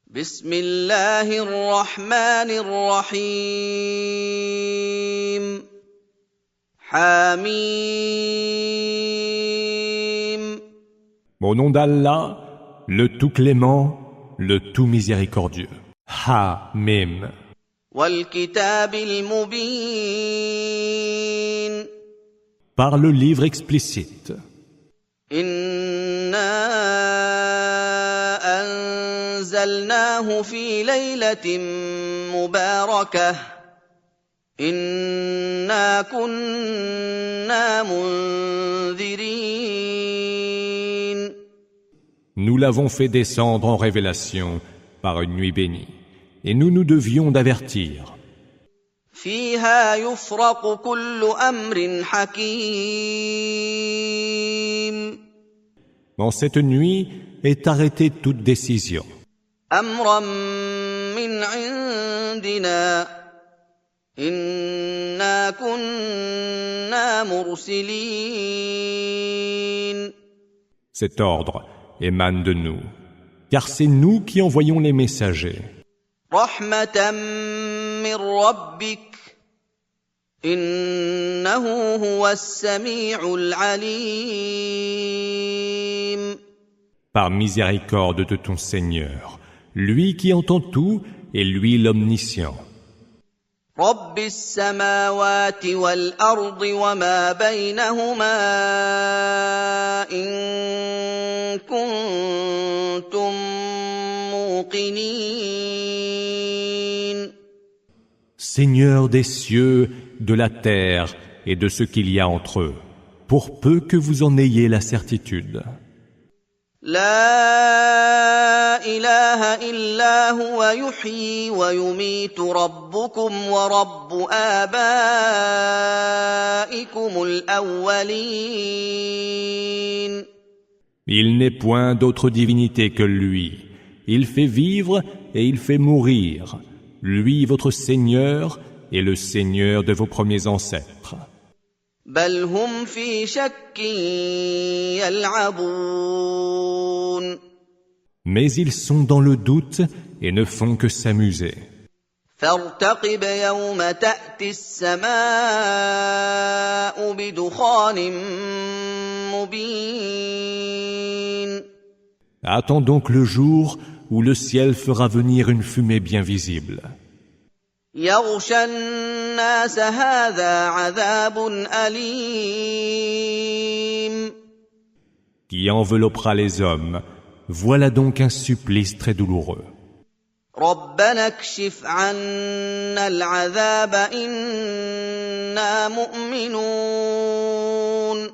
بسم الله الرحمن الرحيم حميم Au nom d'Allah, le tout clément, le tout miséricordieux. Ha-Mim. والكتاب المبين Par le livre explicite. إنا أنزلناه في ليلة مباركة إنا كنا منذرين Nous l'avons fait descendre en révélation par une nuit bénie. Et nous nous devions d'avertir. فيها يفرق كل أمر حكيم En cette nuit est arrêtée toute décision. أمرا من عندنا إنا كنا مرسلين Cet ordre émane de nous, car c'est nous qui envoyons les messagers. رحمة من ربك إنه هو السميع العليم Par miséricorde de ton Seigneur, lui qui entend tout et lui l'omniscient. رب السماوات والأرض وما بينهما إن كنتم موقنين Seigneur des cieux, de la terre et de ce qu'il y a entre eux, pour peu que vous en ayez la certitude. لا إله إلا هو يحيي ويميت ربكم ورب آبائكم الأولين Il n'est point d'autre divinité que lui. Il fait vivre et il fait mourir. Lui, votre Seigneur, est le Seigneur de vos premiers ancêtres. بل هم في شك يلعبون Mais ils sont dans le doute et ne font que s'amuser. فارتقب يوم تأتي السماء بدخان مبين Attends donc le jour où le ciel fera venir une fumée bien visible. يغشى الناس هذا عذاب أليم Qui enveloppera les hommes. Voilà donc un supplice très douloureux. ربنا اكشف عنا العذاب إنا مؤمنون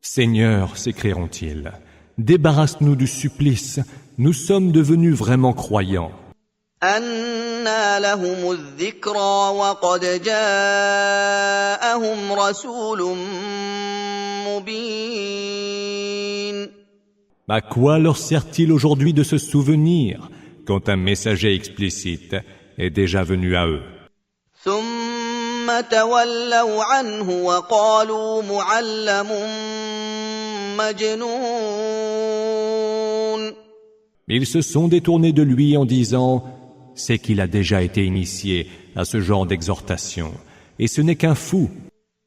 Seigneur, s'écrieront-ils, débarrasse-nous du supplice, nous sommes devenus vraiment croyants. أنى لهم الذكرى وقد جاءهم رسول مبين À quoi leur sert-il aujourd'hui de se souvenir quand un messager explicite est déjà venu à eux? ثم تولوا عنه وقالوا معلم مجنون Ils se sont détournés de lui en disant « C'est qu'il a déjà été initié à ce genre d'exhortation, et ce n'est qu'un fou.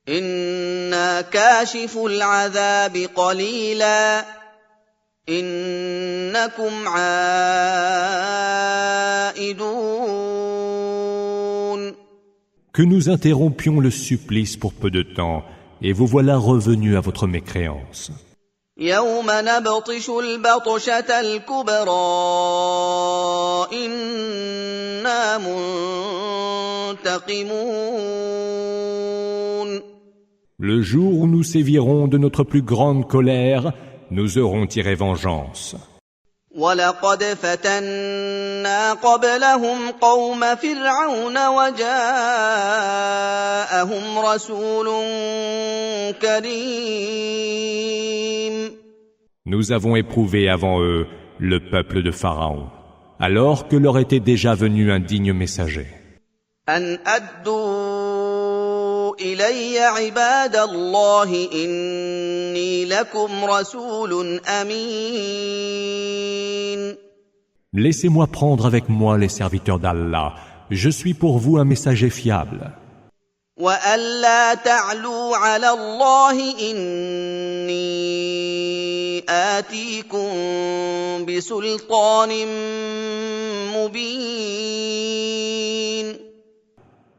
إنا كاشف العذاب قليلا إنكم عائدون Que nous interrompions le supplice pour peu de temps, et vous voilà revenus à votre mécréance. » يوم نبطش البطشة الكبرى إنا منتقمون Le jour où nous sévirons de notre plus grande colère, nous aurons tiré vengeance. ولقد فتنا قبلهم قوم فرعون وجاءهم رسول كريم Nous avons éprouvé avant eux le peuple de Pharaon, alors que leur était déjà venu un digne messager. أن أدوا إلي عباد الله إني لكم رسول أمين Laissez-moi prendre avec moi les serviteurs d'Allah. Je suis pour vous un messager fiable. وألا تعلوا على الله إني آتيكم بسلطان مبين.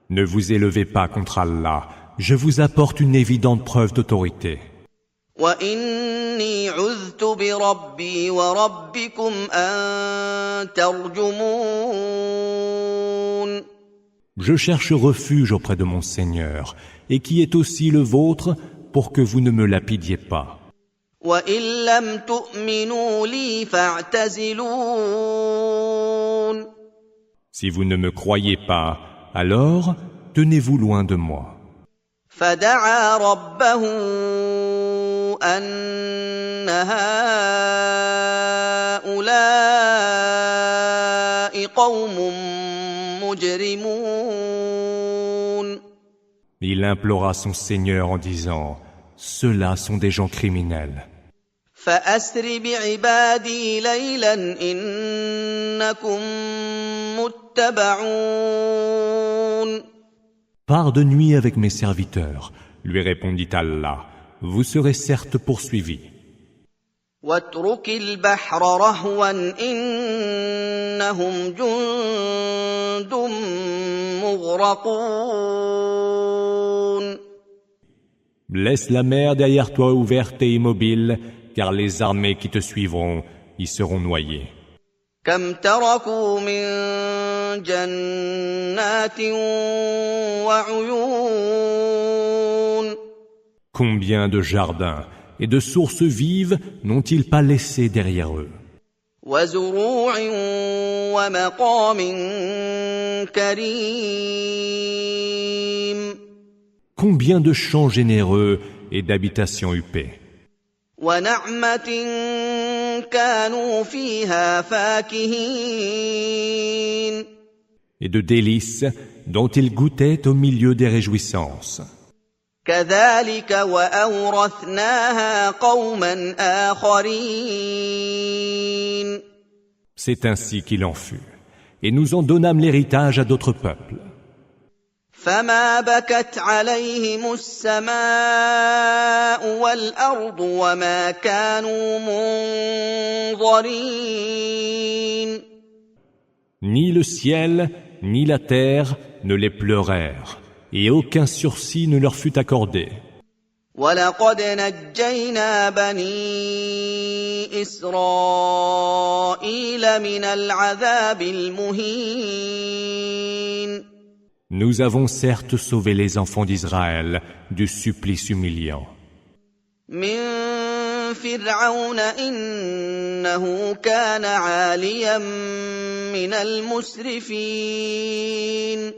Ne vous élevez pas contre Allah. Je vous apporte une évidente preuve d'autorité. وإني عذت بربي وربكم أن ترجمون. Je cherche refuge auprès de mon Seigneur, et qui est aussi le vôtre, pour que vous ne me lapidiez pas. وإن لم تؤمنوا لي فاعتزلون. Si vous ne me croyez pas, alors tenez-vous loin de moi. فدعا ربه أن هؤلاء قوم مجرمون. Il implora son Seigneur en disant, « Ceux-là sont des gens criminels. فأسر بعبادي ليلا إنكم متبعون. Pars de nuit avec mes serviteurs, lui répondit Allah, vous serez certes poursuivis. واترك البحر رهوا إنهم جند مغرقون. Laisse la mer derrière toi ouverte et immobile, car les armées qui te suivront y seront noyées. كم تركوا من جنات وعيون. Combien de jardins et de sources vives n'ont-ils pas laissé derrière eux? وزروع ومقام كريم. Combien de champs généreux et d'habitations huppées. ونعمة كانوا فيها فاكهين. Et de délices dont ils goûtaient au milieu des réjouissances. كذلك وأورثناها قوما آخرين. C'est ainsi qu'il en fut. Et nous en donnâmes l'héritage à d'autres peuples. فما بكت عليهم السماء والأرض وما كانوا منظرين. Ni le ciel, ni la terre ne les pleurèrent, et aucun sursis ne leur fut accordé. ولقد نجينا بني إسرائيل من العذاب المهين. Nous avons certes sauvé les enfants d'Israël du supplice humiliant. من فرعون إنه كان عاليا من المسرفين.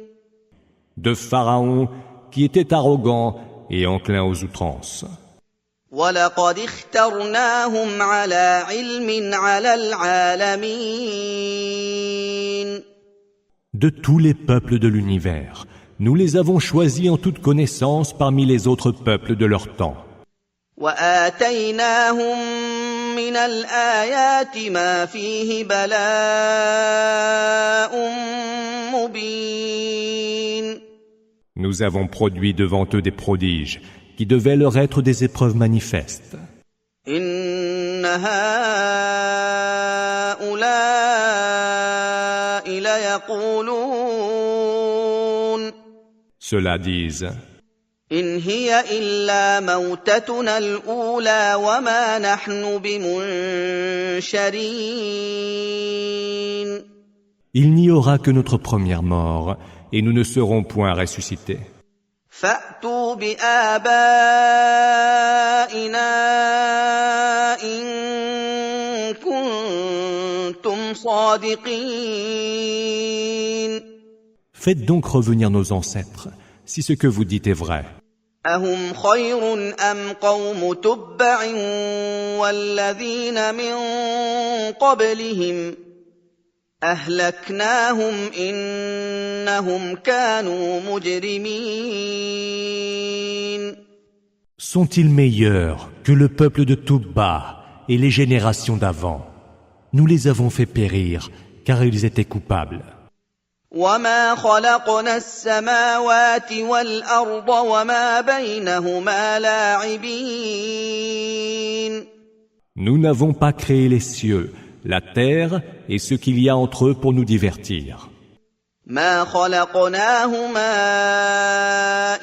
De Pharaon, qui était arrogant et enclin aux outrances. ولقد اخترناهم على علم على العالمين. De tous les peuples de l'univers, nous les avons choisis en toute connaissance parmi les autres peuples de leur temps. وآتيناهم من الآيات ما فيه بلاء مبين. Nous avons produit devant eux des prodiges qui devaient leur être des épreuves manifestes. إن هؤلاء ليقولون. Ceux-là disent, إن هي إلا موتتنا الأولى وما نحن بمنشرين. il n'y aura que notre première mort et nous ne serons point ressuscités. فأتوا بآبائنا إن كنتم صادقين. Faites donc revenir nos ancêtres, si ce que vous dites est vrai. أهم خير أم قوم تبع والذين من قبلهم أهلكناهم إنهم كانوا مجرمين. Sont-ils meilleurs que le peuple de Toubba et les générations d'avant? nous les avons fait périr, car ils étaient coupables. وما خلقنا السماوات والأرض وما بينهما لاعبين Nous n'avons pas créé les cieux, la terre et ce qu'il y a entre eux pour nous divertir. ما خلقناهما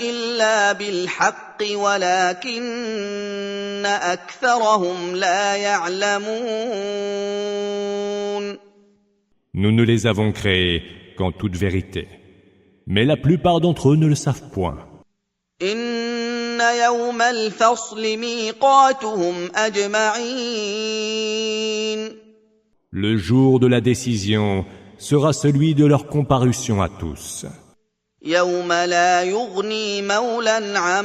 إلا بالحق ولكن أكثرهم لا يعلمون Nous ne les avons créés qu'en toute vérité. Mais la plupart d'entre eux ne le savent point. إن يوم الفصل ميقاتهم أجمعين Le jour de la décision sera celui de leur comparution à tous. يوم لا يغني مولى عن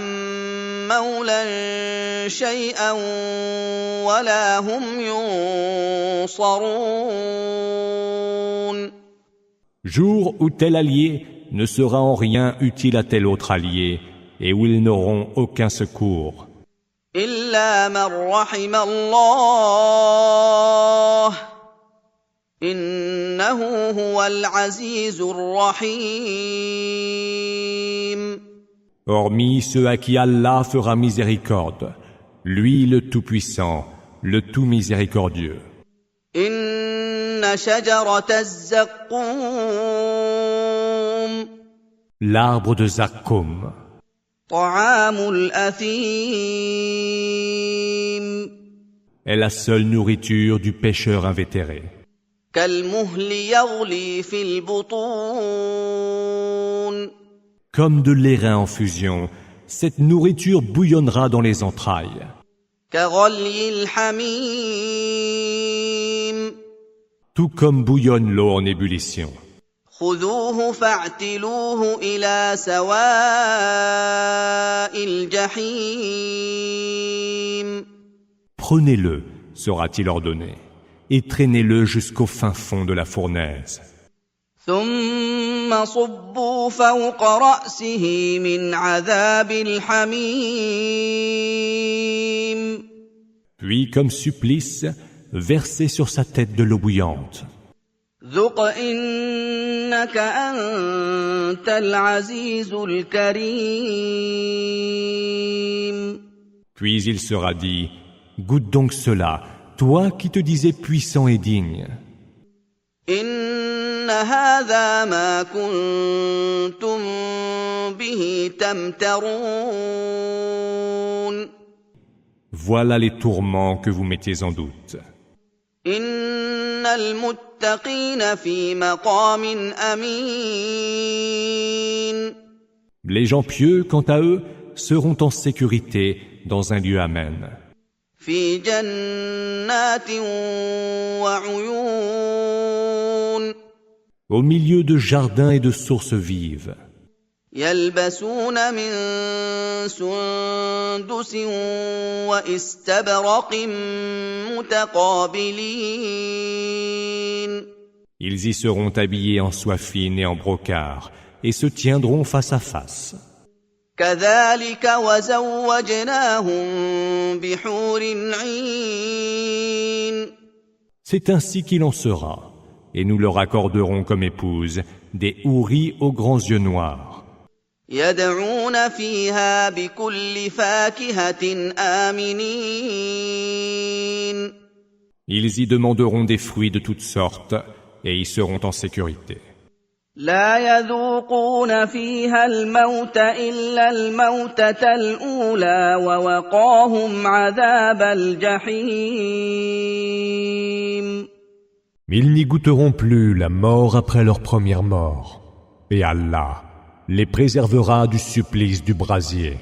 مولى شيئا ولا هم ينصرون Jour où tel allié ne sera en rien utile à tel autre allié et où ils n'auront aucun secours. إلا من رحم الله إنه هو العزيز الرحيم Hormis ceux à qui Allah fera miséricorde, lui le Tout-Puissant, le Tout Miséricordieux. إن شجرة الزقوم L'arbre de Zakkum, طعام الأثيم est la seule nourriture du pécheur invétéré. كالمهل يغلي في البطون Comme de l'airain en fusion, cette nourriture bouillonnera dans les entrailles. كغلي الحميم Tout comme bouillonne l'eau en ébullition. خذوه فاعتلوه إلى سواء الجحيم Prenez-le, sera-t-il ordonné, et traînez-le jusqu'au fin fond de la fournaise. ثم صبوا فوق رأسه من عذاب الحميم Puis, comme supplice, versez sur sa tête de l'eau bouillante. ذق إنك أنت العزيز الكريم Puis il sera dit, goûte donc cela, toi qui te disais puissant et digne. إن هذا ما كنتم به تمترون Voilà les tourments que vous mettiez en doute. إن المتقين في مقام أمين Les gens pieux, quant à eux, seront en sécurité dans un lieu amen. في جنات وعيون Au milieu de jardins et de sources vives, يلبسون من سندس واستبرق متقابلين ils y seront habillés en soie fine et en brocart, et se tiendront face à face. كذلك وزوجناهم بحور عين C'est ainsi qu'il en sera, et nous leur accorderons comme épouses des houris aux grands yeux noirs. يدعون فيها بكل فاكهة آمنين Ils y demanderont des fruits de toutes sortes, et y seront en sécurité. لا يذوقون فيها الموت إلا الموتة الأولى ووقاهم عذاب الجحيم Ils n'y goûteront plus la mort après leur première mort, et Allah les préservera du supplice du brasier.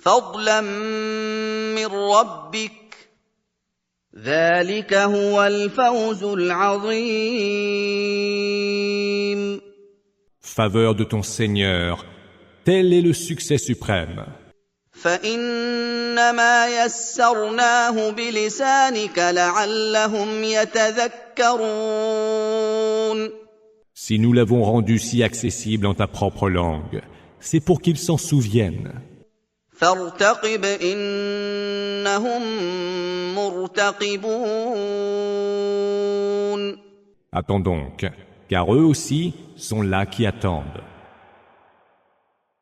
فضلا من ربك ذلك هو الفوز العظيم Faveur de ton Seigneur, tel est le succès suprême. فإنما يسرناه بلسانك لعلهم يتذكرون Si nous l'avons rendu si accessible en ta propre langue, c'est pour qu'ils s'en souviennent. فارتقب إنهم مرتقبون ينتظرون Attends donc, car eux aussi sont là qui attendent.